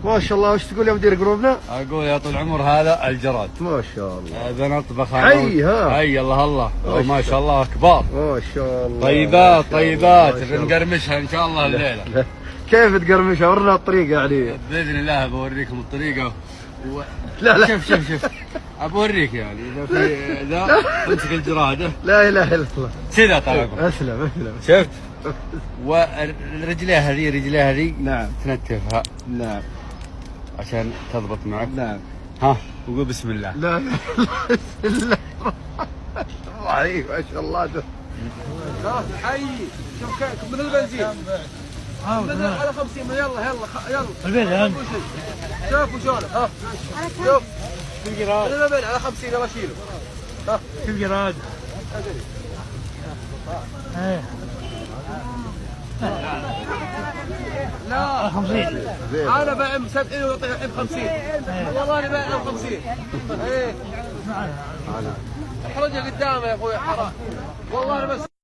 ما شاء الله. وش تقول يا مدير قروبنا؟ اقول يا طول العمر هذا الجراد. ما شاء الله. بنطبخ حي ها. حي الله الله. ما شاء الله كبار. ما شاء الله. طيبات طيبات بنقرمشها ان شاء الله الليله. كيف تقرمشها؟ ورنا الطريقه يعني. باذن الله بوريكم الطريقه لا شوف بوريك يعني اذا في ذا امسك الجراده. لا اله الا الله. كذا طال اسلم. شفت؟ والرجليها ذي نعم تنتفها. نعم عشان تضبط معك. نعم. ها وقول بسم الله. لا بسم الله. عليك ما شاء الله. حي شوف كيف من البنزين. على 50. يلا البيت شوفوا شلون. ها شوف في الجراد على 50. يلا شيله. ها في الجراد. لا 50. انا بايع ب 70 ويعطيها الحين ب 50. والله انا بايع ب 50. ايه احرجها قدامه يا اخوي حرام والله. انا بس